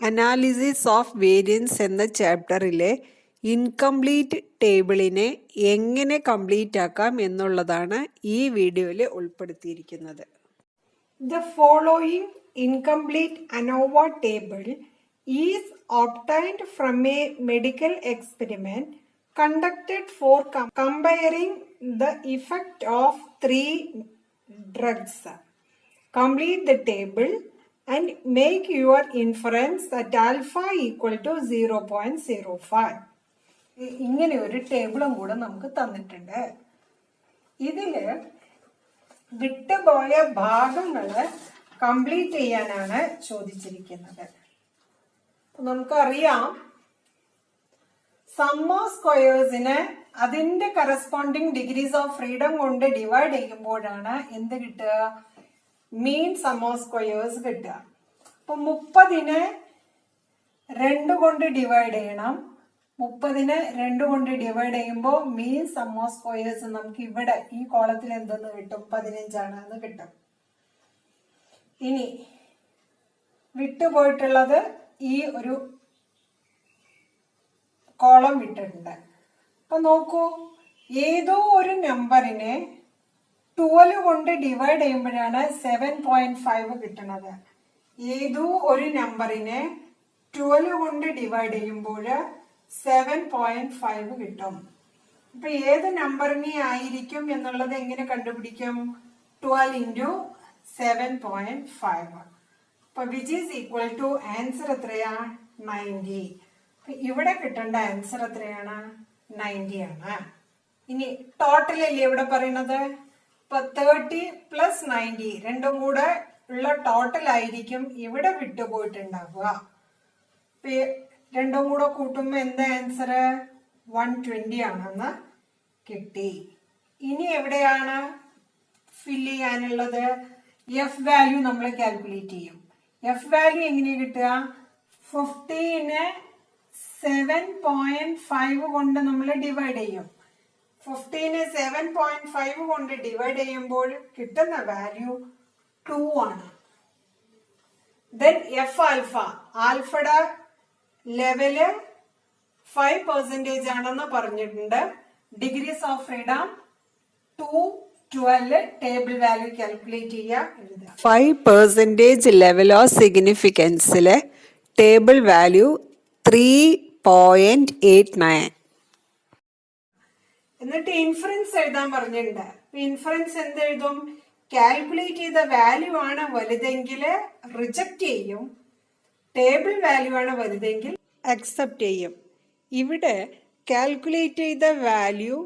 Analysis of variance എന്ന ചാപ്റ്ററിലെ incomplete ടേബിളിനെ എങ്ങനെ complete ആക്കാം എന്നുള്ളതാണ് ഈ വീഡിയോയിൽ ഉൾപ്പെടുത്തിയിരിക്കുന്നത്. The following incomplete ANOVA table is obtained from a medical experiment conducted for comparing the effect of 3 drugs. Complete the table and make your inference that alpha equal to 0.05. ഇങ്ങനെ ഒരു ടേബിളും കൂടെ നമുക്ക് തന്നിട്ടുണ്ട്. ഇതില് വിട്ടുപോയ ഭാഗങ്ങള് കംപ്ലീറ്റ് ചെയ്യാനാണ് ചോദിച്ചിരിക്കുന്നത്. നമുക്കറിയാം സം ഓഫ് സ്ക്വയേഴ്സിനെ അതിന്റെ കറസ്പോണ്ടിങ് ഡിഗ്രീസ് ഓഫ് ഫ്രീഡം കൊണ്ട് ഡിവൈഡ് ചെയ്യുമ്പോഴാണ് എന്ത് കിട്ടുക? മീൻ സം ഓഫ് സ്ക്വയേഴ്സ് കിട്ടുക. അപ്പൊ 30നെ 2 കൊണ്ട് ഡിവൈഡ് ചെയ്യണം. 30നെ 2 കൊണ്ട് ഡിവൈഡ് ചെയ്യുമ്പോൾ മീൻ സം ഓഫ് സ്ക്വയേഴ്സ് നമുക്ക് ഇവിടെ ഈ കോളത്തിൽ എന്തെന്ന് കിട്ടും? 15 ആണെന്ന് കിട്ടും. ഇനി വിട്ടുപോയിട്ടുള്ളത് ഈ ഒരു കോളം വിട്ടിട്ടുണ്ട്. അപ്പൊ നോക്കൂ, ഏതോ ഒരു നമ്പറിനെ 12 കൊണ്ട് ഡിവൈഡ് ചെയ്യുമ്പോഴാണ് 7.5 കിട്ടുന്നത്. ഏതോ ഒരു നമ്പറിനെ 12 കൊണ്ട് ഡിവൈഡ് ചെയ്യുമ്പോൾ 7.5 കിട്ടും. അപ്പൊ ഏത് നമ്പറിനെ ആയിരിക്കും എന്നുള്ളത് എങ്ങനെ കണ്ടുപിടിക്കും? 12 into 7.5. അപ്പൊ which is equal to answer എത്രയാ? 90. ഇവിടെ കിട്ടേണ്ട ആൻസർ എത്രയാണ്? 90 ആണ്. ഇനി ടോട്ടൽ അല്ലേ ഇവിടെ പറയുന്നത്? ഇപ്പൊ 30 പ്ലസ് 90 രണ്ടും കൂടെ ഉള്ള ടോട്ടൽ ആയിരിക്കും ഇവിടെ വിട്ടുപോയിട്ടുണ്ടാവുക. രണ്ടും കൂടെ കൂട്ടുമ്പോ എന്താ ആൻസർ? 120 ആണെന്ന് കിട്ടി. ഇനി എവിടെയാണ് ഫില്ല് ചെയ്യാനുള്ളത്? എഫ് വാല്യൂ നമ്മൾ കാൽക്കുലേറ്റ് ചെയ്യും. എഫ് വാല്യൂ എങ്ങനെ കിട്ടുക? 15നെ 7.5 കൊണ്ട് നമ്മൾ ഡിവൈഡ് ചെയ്യും. 15നെ 7.5 കൊണ്ട് ഡിവൈഡ് ചെയ്യുമ്പോൾ കിട്ടുന്ന വാല്യൂ 2 ആണ്. ദെൻ എഫ് ആൽഫ, ആൽഫയുടെ ലെവല് 5% ആണെന്ന് പറഞ്ഞിട്ടുണ്ട്. Degrees of freedom 2, 12 table value calculate ചെയ്യുക. 5% ലെവൽ ഓഫ് സിഗ്നിഫിക്കൻസിലെ ടേബിൾ വാല്യൂ 3.89. എന്നിട്ട് ഇൻഫറൻസ് എഴുതാൻ പറഞ്ഞിട്ടുണ്ട്. ഇൻഫറൻസ് എന്ത് എഴുതും? കാൽക്കുലേറ്റ് ചെയ്ത വാല്യൂ ആണ് വലുതെങ്കിൽ റിജക്ട് ചെയ്യും, ടേബിൾ വാല്യൂ ആണ് വലുതെങ്കിൽ അക്സെപ്റ്റ് ചെയ്യും. ഇവിടെ കാൽക്കുലേറ്റ് ചെയ്ത വാല്യൂ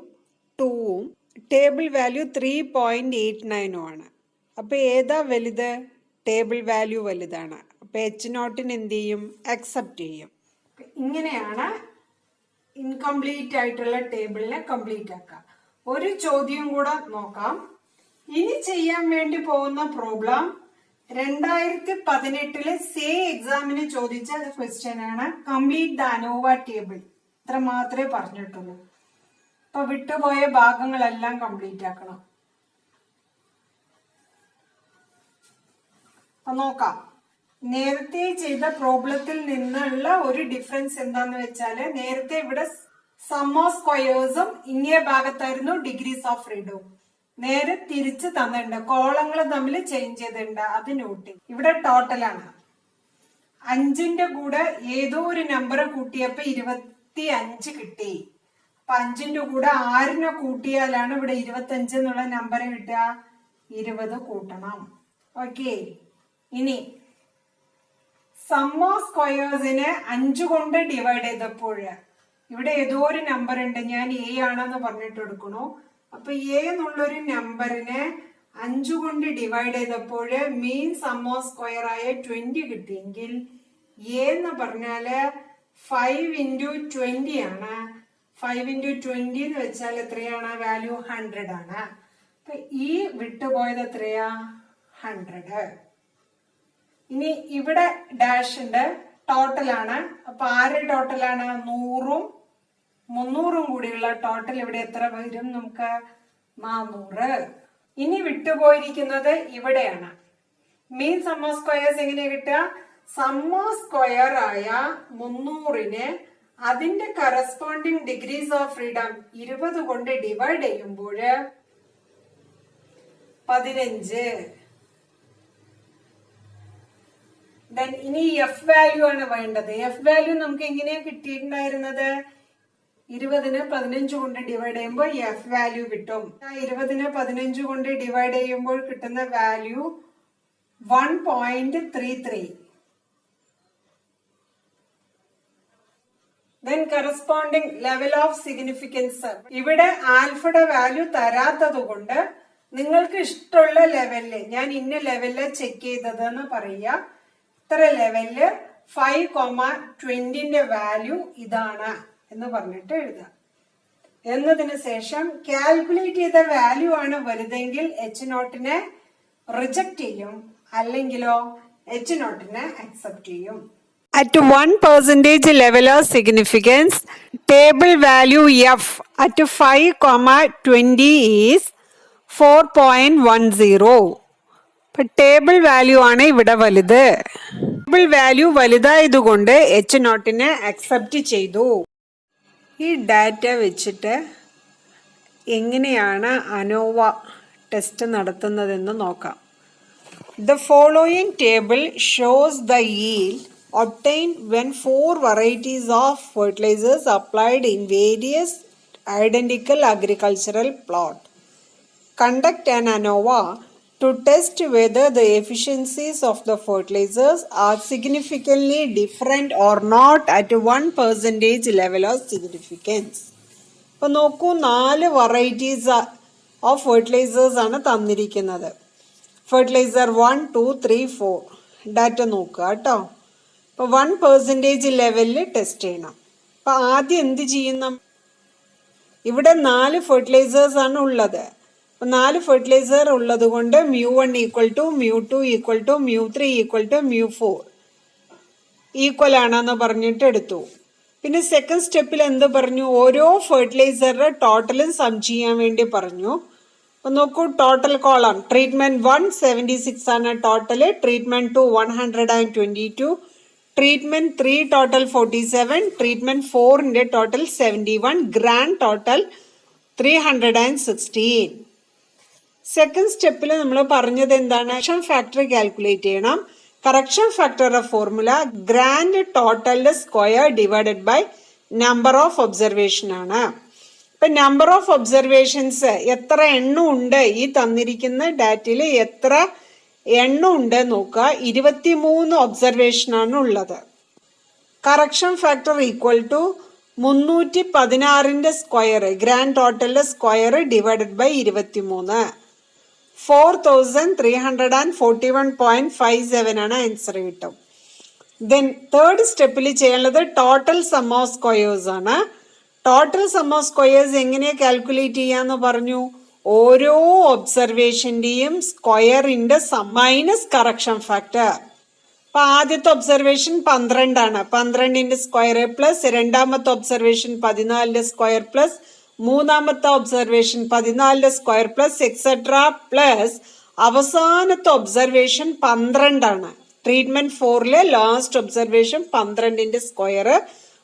2ഉം ടേബിൾ വാല്യൂ 3.89 ആണ്. അപ്പൊ ഏതാ വലുത്? ടേബിൾ വാല്യൂ വലുതാണ്. അപ്പൊ H0 എന്ത് ചെയ്യും? അക്സെപ്റ്റ് ചെയ്യും. ഇങ്ങനെയാണ് ഇൻകംപ്ലീറ്റ് ആയിട്ടുള്ള ടേബിളിനെ കംപ്ലീറ്റ് ആക്കുക. ഒരു ചോദ്യം കൂടെ നോക്കാം. ഇനി ചെയ്യാൻ വേണ്ടി പോകുന്ന പ്രോബ്ലം 2018 സേ എക്സാമിന് ചോദിച്ച ക്വസ്റ്റ്യൻ ആണ്. Complete the ANOVA table. ഇത്ര മാത്രമേ പറഞ്ഞിട്ടുള്ളൂ. അപ്പൊ വിട്ടുപോയ ഭാഗങ്ങളെല്ലാം കംപ്ലീറ്റ് ആക്കണം. അപ്പൊ നോക്കാം. നേരത്തെ ചെയ്ത പ്രോബ്ലത്തിൽ നിന്നുള്ള ഒരു ഡിഫറൻസ് എന്താന്ന് വെച്ചാല്, നേരത്തെ ഇവിടെ സം ഓഫ് സ്ക്വയേഴ്സും ഇങ്ങേ ഭാഗത്തായിരുന്നു ഡിഗ്രീസ് ഓഫ് ഫ്രീഡവും. നേരെ തിരിച്ച് തന്നിട്ടുണ്ട്. കോളങ്ങൾ തമ്മിൽ ചേഞ്ച് ചെയ്തിട്ടുണ്ട്. അത് നോട്ട്. ഇവിടെ ടോട്ടലാണ്. 5ന്റെ കൂടെ ഏതോ ഒരു നമ്പർ കൂട്ടിയപ്പോ 25 കിട്ടി. അപ്പൊ 5ന്റെ കൂടെ 6നെ കൂട്ടിയാലാണ് ഇവിടെ 25 എന്നുള്ള നമ്പർ കിട്ടുക. 20 കൂട്ടണം. ഓക്കെ. ഇനി സം ഓഫ് സ്ക്വയേഴ്സിനെ 5 കൊണ്ട് ഡിവൈഡ് ചെയ്തപ്പോൾ ഇവിടെ ഏതോ ഒരു നമ്പർ ഉണ്ട്. ഞാൻ എ ആണെന്ന് പറഞ്ഞിട്ട് എടുക്കണു. അപ്പൊ എ എന്നുള്ളൊരു നമ്പറിനെ 5 കൊണ്ട് ഡിവൈഡ് ചെയ്തപ്പോൾ മീൻ സം ഓഫ് സ്ക്വയർ ആയ 20 കിട്ടിയെങ്കിൽ എ എന്ന് പറഞ്ഞാല് 5 into 20 ആണ്. 5 into 20 എന്ന് വെച്ചാൽ എത്രയാണ്? വാല്യൂ 100 ആണ്. അപ്പൊ ഈ വിട്ടുപോയത് എത്രയാ? 100. ഇനി ഇവിടെ ഡാഷ് ഉണ്ട്. ടോട്ടലാണ്. അപ്പൊ ആര് ടോട്ടലാണ്? 100ഉം 300ഉം കൂടിയുള്ള ടോട്ടൽ ഇവിടെ എത്ര വരും? നമുക്ക് 400. ഇനി വിട്ടുപോയിരിക്കുന്നത് ഇവിടെയാണ്. മീൻ സം ഓഫ് സ്ക്വയേഴ്സ് എങ്ങനെ കിട്ടുക? സമ്മ സ്ക്വയർ ആയ 300-നെ അതിന്റെ കറസ്പോണ്ടിങ് ഡിഗ്രീസ് ഓഫ് ഫ്രീഡം 20 കൊണ്ട് ഡിവൈഡ് ചെയ്യുമ്പോൾ 15. ദെൻ ഇനി എഫ് വാല്യൂ ആണ് വേണ്ടത്. എഫ് വാല്യൂ നമുക്ക് എങ്ങനെയാ കിട്ടിയിട്ടുണ്ടായിരുന്നത്? 20-നെ 15 കൊണ്ട് ഡിവൈഡ് ചെയ്യുമ്പോൾ എഫ് വാല്യൂ കിട്ടും. 20-നെ 15 കൊണ്ട് ഡിവൈഡ് ചെയ്യുമ്പോൾ കിട്ടുന്ന value 1.33. Then corresponding level of significance. ഇവിടെ ആൽഫയുടെ വാല്യൂ തരാത്തത് കൊണ്ട് നിങ്ങൾക്ക് ഇഷ്ടമുള്ള ലെവലില്, ഞാൻ ഇന്ന ലെവലില് ചെക്ക് ചെയ്തത് എന്ന് പറയുക. ഇത്ര ലെവലില് 5,20ന്റെ വാല്യൂ ഇതാണ് എന്ന് പറഞ്ഞിട്ട് എഴുതുക. എന്നതിന് ശേഷം കാൽക്കുലേറ്റ് ചെയ്ത വാല്യൂ ആണ് വലുതെങ്കിൽ H0-നെ റിജക്ട് ചെയ്യും, അല്ലെങ്കിലോ H0-നെ അക്സെപ്റ്റ് ചെയ്യും. At 1% level of significance, table value F at 5,20 is 4.10. ഇപ്പൊ ടേബിൾ വാല്യൂ ആണ് ഇവിടെ വലുത്. ടേബിൾ വാല്യൂ വലുതായതുകൊണ്ട് H0-നെ അക്സെപ്റ്റ് ചെയ്തു. ഈ ഡാറ്റ വെച്ചിട്ട് എങ്ങനെയാണ് അനോവ ടെസ്റ്റ് നടത്തുന്നതെന്ന് നോക്കാം. The following table shows the yield obtained when 4 varieties of fertilizers applied in various identical agricultural plot. Conduct an ANOVA to test whether the efficiencies of the fertilizers are significantly different or not at 1% level of significance. ഇപ്പോൾ നോക്കൂ, 4 varieties of fertilizers ആണ് തന്നിരിക്കുന്നത്. Fertiliser 1, 2, 3, 4 data നോക്കുക കേട്ടോ. ഇപ്പോൾ 1% ലെവലിൽ test ചെയ്യണം. അപ്പോൾ ആദ്യം എന്ത് ചെയ്യണം? ഇവിടെ 4 ഫെർട്ടിലൈസേഴ്സ് ആണ് ഉള്ളത്. അപ്പോൾ 4 ഫെർട്ടിലൈസർ ഉള്ളത് കൊണ്ട് μ1 = μ2 = μ3 = μ4 ഈക്വൽ ആണെന്ന് പറഞ്ഞിട്ട് എടുത്തു. പിന്നെ സെക്കൻഡ് സ്റ്റെപ്പിൽ എന്ത് പറഞ്ഞു? ഓരോ ഫെർട്ടിലൈസറുടെ ടോട്ടലും സം ചെയ്യാൻ വേണ്ടി പറഞ്ഞു. അപ്പോൾ നോക്കൂ, ടോട്ടൽ കോളം ട്രീറ്റ്മെന്റ് 1 76 ആണ് total, treatment 2 122, treatment 3 total 47, treatment 4ന്റെ ടോട്ടൽ 71, ഗ്രാൻഡ് ടോട്ടൽ 316. സെക്കൻഡ് സ്റ്റെപ്പിൽ നമ്മൾ പറഞ്ഞത് എന്താണ്? കറക്ഷൻ ഫാക്ടർ കാൽക്കുലേറ്റ് ചെയ്യണം. കറക്ഷൻ ഫാക്ടറുടെ ഫോർമുല ഗ്രാൻഡ് ടോട്ടലിന്റെ square divided by number of observation ആണ്. ഇപ്പൊ നമ്പർ ഓഫ് ഒബ്സർവേഷൻസ് എത്ര എണ്ണം ഉണ്ട് ഈ തന്നിരിക്കുന്ന ഡാറ്റയിൽ, എത്ര എണ്ണം ഉണ്ട് നോക്കുക. 23 ഒബ്സർവേഷൻ ആണ് ഉള്ളത്. കറക്ഷൻ ഫാക്ടർ ഈക്വൽ ടു 316ന്റെ സ്ക്വയർ, ഗ്രാൻഡ് ടോട്ടലിന്റെ സ്ക്വയർ ഡിവൈഡഡ് ബൈ 23, 4341.57 ആണ് ആൻസർ കിട്ടും. ദെൻ തേർഡ് സ്റ്റെപ്പിൽ ചെയ്യാനുള്ളത് ടോട്ടൽ സം ഓഫ് സ്ക്വയേഴ്സ് ആണ്. ടോട്ടൽ സം ഓഫ് സ്ക്വയേഴ്സ് എങ്ങനെയാ കാൽക്കുലേറ്റ് ചെയ്യാന്ന് പറഞ്ഞു? ഓരോ ഒബ്സർവേഷന്റെയും സ്ക്വയറിന്റെ സം മൈനസ് കറക്ഷൻ ഫാക്ടർ. അപ്പൊ ആദ്യത്തെ ഒബ്സർവേഷൻ 12 ആണ്, 12ന്റെ സ്ക്വയർ പ്ലസ് രണ്ടാമത്തെ ഒബ്സർവേഷൻ 14ന്റെ സ്ക്വയർ പ്ലസ് മൂന്നാമത്തെ ഒബ്സർവേഷൻ 14ന്റെ സ്ക്വയർ പ്ലസ് എക്സെട്ര പ്ലസ് അവസാനത്തെ ഒബ്സർവേഷൻ 12 ആണ്. ട്രീറ്റ്മെന്റ് 4ലെ ലാസ്റ്റ് ഒബ്സർവേഷൻ 12ന്റെ സ്ക്വയർ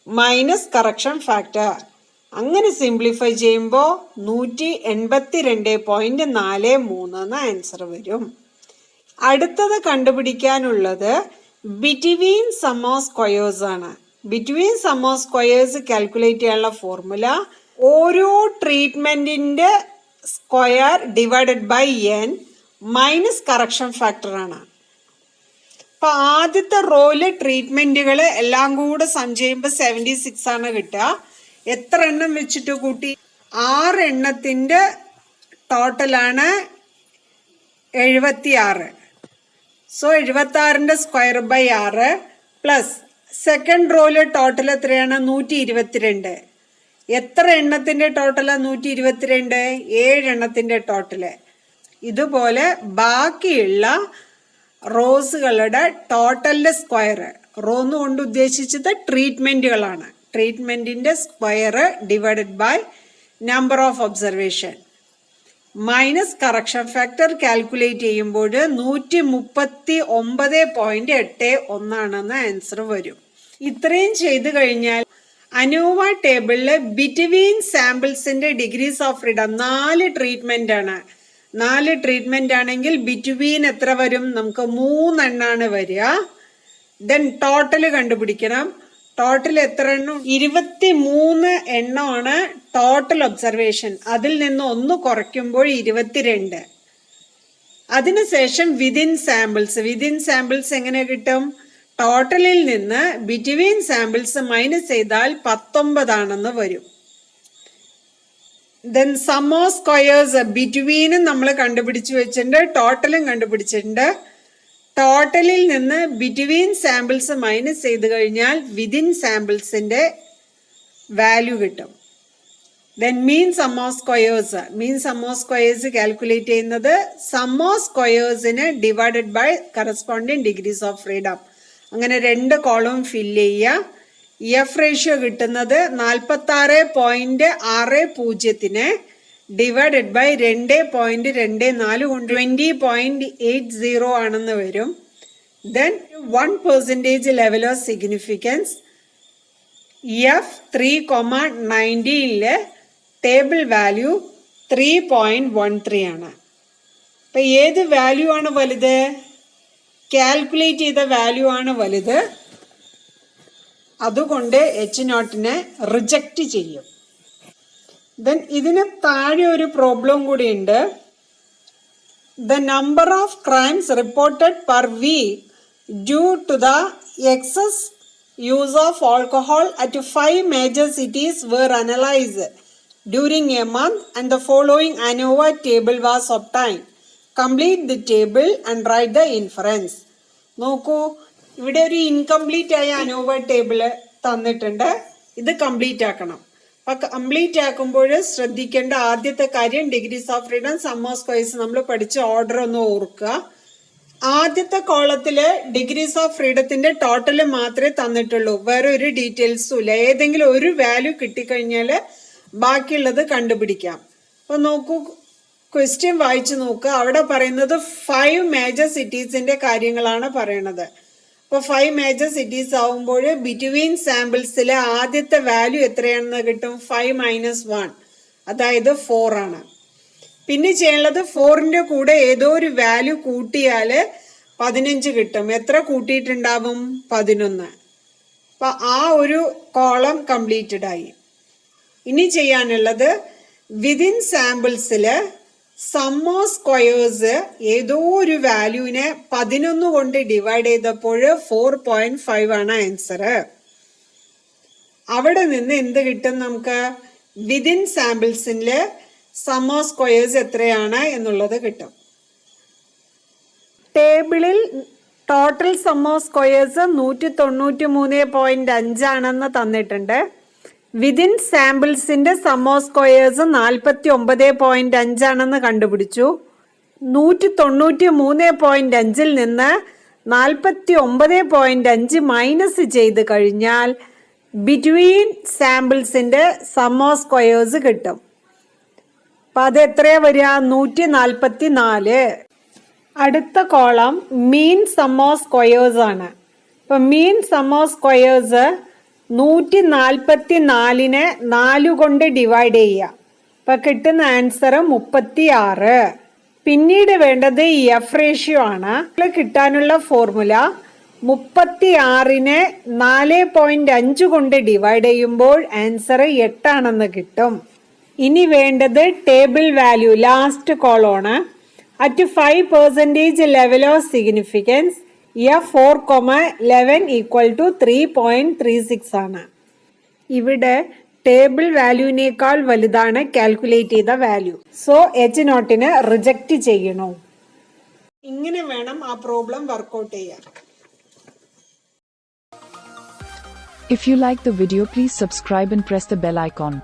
മൈനസ് കറക്ഷൻ ഫാക്ടർ. അങ്ങനെ സിംപ്ലിഫൈ ചെയ്യുമ്പോൾ 182.43 ആൻസർ വരും. അടുത്തത് കണ്ടുപിടിക്കാനുള്ളത് ബിറ്റ്വീൻ സം ഓഫ് സ്ക്വയേഴ്സ് ആണ്. Between sum of squares calculate ചെയ്യാനുള്ള ഫോർമുല ഓരോ ട്രീറ്റ്മെന്റിന്റെ square divided by n minus correction factor ആണ്. അപ്പൊ ആദ്യത്തെ റോയില് ട്രീറ്റ്മെന്റുകൾ എല്ലാം കൂടെ സം ചെയ്യുമ്പോൾ 76 ആണ് കിട്ടുക. എത്ര എണ്ണം വെച്ചിട്ട് കൂട്ടി? 6 എണ്ണത്തിന്റെ ടോട്ടലാണ് 76. സോ 76ന്റെ സ്ക്വയർ ബൈ 6 പ്ലസ് സെക്കൻഡ് റോയില് ടോട്ടൽ എത്രയാണ്? 122. എത്ര എണ്ണത്തിന്റെ ടോട്ടലാണ് 122? 7 എണ്ണത്തിന്റെ ടോട്ടല്. ഇതുപോലെ ബാക്കിയുള്ള റോസുകളുടെ ടോട്ടലിന്റെ സ്ക്വയർ, റോ കൊണ്ട് ഉദ്ദേശിച്ചത് ട്രീറ്റ്മെന്റുകളാണ്. ട്രീറ്റ്മെന്റിന്റെ square divided by number of observation. Minus correction factor calculate ചെയ്യുമ്പോൾ 139.81 ആൻസർ വരും. ഇത്രയും ചെയ്തു കഴിഞ്ഞാൽ അനോവ ടേബിളില് ബിറ്റ്വീൻ സാമ്പിൾസിന്റെ ഡിഗ്രീസ് ഓഫ് ഫ്രീഡം 4 ട്രീറ്റ്മെന്റ് ആണ്. 4 ട്രീറ്റ്മെന്റ് ആണെങ്കിൽ ബിറ്റ്വീൻ എത്ര വരും? നമുക്ക് 3 എണ്ണാണ് വരിക. ദെൻ ടോട്ടൽ കണ്ടുപിടിക്കണം. ടോട്ടൽ എത്ര എണ്ണം? 23 എണ്ണമാണ് ടോട്ടൽ ഒബ്സർവേഷൻ. അതിൽ നിന്ന് 1 കുറയ്ക്കുമ്പോൾ 22. അതിനുശേഷം വിതിൻ സാമ്പിൾസ് എങ്ങനെ കിട്ടും? ടോട്ടലിൽ നിന്ന് ബിറ്റ്വീൻ സാമ്പിൾസ് മൈനസ് ചെയ്താൽ 19 ആണെന്ന് വരും. ദെൻ സം ഓഫ് സ്ക്വയേഴ്സ് ബിറ്റ്വീനും നമ്മൾ കണ്ടുപിടിച്ചു വെച്ചിട്ടുണ്ട്, ടോട്ടലും കണ്ടുപിടിച്ചിട്ടുണ്ട്. ടോട്ടലിൽ നിന്ന് ബിറ്റ്വീൻ സാമ്പിൾസ് മൈനസ് ചെയ്ത് കഴിഞ്ഞാൽ വിതിൻ സാമ്പിൾസിന്റെ വാല്യൂ കിട്ടും. Then mean sum of squares calculate ചെയ്യുന്നത് സം ഓഫ് സ്ക്വയേഴ്സിന് divided by corresponding degrees of freedom. അങ്ങനെ 2 കോളം ഫില്ല് ചെയ്യുക. എഫ് റേഷ്യോ കിട്ടുന്നത് 46.60 ഡിവൈഡഡ് ബൈ 2.24 കൊണ്ട് 20.80 ആണെന്ന് വരും. Then 1% level of significance F 3,19 table value 3.13 ആണ്. അപ്പൊ ഏത് വാല്യൂ ആണ് വലുത്? കാൽക്കുലേറ്റ് ചെയ്ത വാല്യൂ ആണ് വലുത്. അതുകൊണ്ട് H0 റിജക്റ്റ് ചെയ്യും. ദെൻ ഇതിന് താഴെ ഒരു പ്രോബ്ലം കൂടി ഉണ്ട്. The number of crimes reported per week due to the excess use of alcohol at 5 major cities were analyzed during a month and the following ANOVA table was obtained. Complete the table and write the inference. നോക്കൂ, ഇവിടെ ഒരു incomplete ആയ ANOVA table തന്നിട്ടുണ്ട്. ഇത് complete ആക്കണം. അപ്പൊ complete ആക്കുമ്പോൾ ശ്രദ്ധിക്കേണ്ട ആദ്യത്തെ കാര്യം degrees of freedom, sum of squares നമ്മൾ പഠിച്ച ഓർഡർ ഒന്ന് ഓർക്കുക. ആദ്യത്തെ കോളത്തില് ഡിഗ്രീസ് ഓഫ് ഫ്രീഡത്തിന്റെ ടോട്ടൽ മാത്രമേ തന്നിട്ടുള്ളൂ, വേറെ ഒരു ഡീറ്റെയിൽസും ഇല്ല. ഏതെങ്കിലും ഒരു വാല്യൂ കിട്ടിക്കഴിഞ്ഞാൽ ബാക്കിയുള്ളത് കണ്ടുപിടിക്കാം. അപ്പൊ നോക്കൂ, ക്വസ്റ്റ്യൻ വായിച്ചു നോക്കുക. അവിടെ പറയുന്നത് 5 മേജർ സിറ്റീസിന്റെ കാര്യങ്ങളാണ് പറയണത്. അപ്പോൾ 5 മേജർ സിറ്റീസ് ആവുമ്പോൾ ബിറ്റ്വീൻ സാമ്പിൾസിലെ ആദ്യത്തെ വാല്യൂ എത്രയാണെന്ന് കിട്ടും? 5 - 1, അതായത് 4 ആണ്. പിന്നെ ചെയ്യാനുള്ളത് 4ന്റെ കൂടെ ഏതോ ഒരു വാല്യൂ കൂട്ടിയാൽ 15 കിട്ടും. എത്ര കൂട്ടിയിട്ടുണ്ടാവും? 11. അപ്പൊ ആ ഒരു കോളം കംപ്ലീറ്റഡ് ആയി. ഇനി ചെയ്യാനുള്ളത് വിതിൻ സാമ്പിൾസില് സം ഓഫ് സ്ക്വയേഴ്സ് ഏതോ ഒരു വാല്യൂവിനെ 11 കൊണ്ട് ഡിവൈഡ് ചെയ്തപ്പോൾ 4.5 ആണ് ആൻസർ. അവിടെ നിന്ന് എന്ത് കിട്ടും നമുക്ക്? വിതിൻ സാമ്പിൾസിലെ സം ഓഫ് സ്ക്വയേഴ്സ് എത്രയാണ് എന്നുള്ളത് കിട്ടും. ടേബിളിൽ ടോട്ടൽ സം ഓഫ് സ്ക്വയേഴ്സ് 193.5 ആണെന്ന് തന്നിട്ടുണ്ട്. വിതിൻ സാമ്പിൾസിന്റെ സം ഓഫ് സ്ക്വയേഴ്സ് 49.5 ആണെന്ന് കണ്ടുപിടിച്ചു. 193.5 നിന്ന് 49.5 മൈനസ് ചെയ്ത് കഴിഞ്ഞാൽ ബിറ്റ്വീൻ സാമ്പിൾസിന്റെ സം ഓഫ് സ്ക്വയേഴ്സ് കിട്ടും. അപ്പൊ അത് എത്രയാ വരിക? 144. അടുത്ത column mean sum of squares ആണ്. ഇപ്പൊ മീൻ സം ഓഫ് സ്ക്വയേഴ്സ് 144നെ 4 കൊണ്ട് ഡിവൈഡ് ചെയ്യുക. അപ്പൊ കിട്ടുന്ന ആൻസർ 36. പിന്നീട് വേണ്ടത് എഫ് റേഷ്യോ ആണ്. കിട്ടാനുള്ള ഫോർമുല 36നെ 4.5 കൊണ്ട് ഡിവൈഡ് ചെയ്യുമ്പോൾ ആൻസർ 8 ആണെന്ന് കിട്ടും. ഇനി വേണ്ടത് ടേബിൾ വാല്യൂ, ലാസ്റ്റ് കോളമാണ്. At 5% level of significance F4,11 = 3.36 ആണ്. ഇവിടെ ടേബിൾ വാല്യൂവിനേക്കാൾ വലുതാണ് കാൽക്കുലേറ്റ് ചെയ്ത വാല്യൂ. സോ H0 റിജക്റ്റ് ചെയ്യണോ? ഇങ്ങനെ വേണം ആ പ്രോബ്ലം വർക്ക്ഔട്ട് ചെയ്യാൻ. If you like the video, please subscribe and press the bell icon.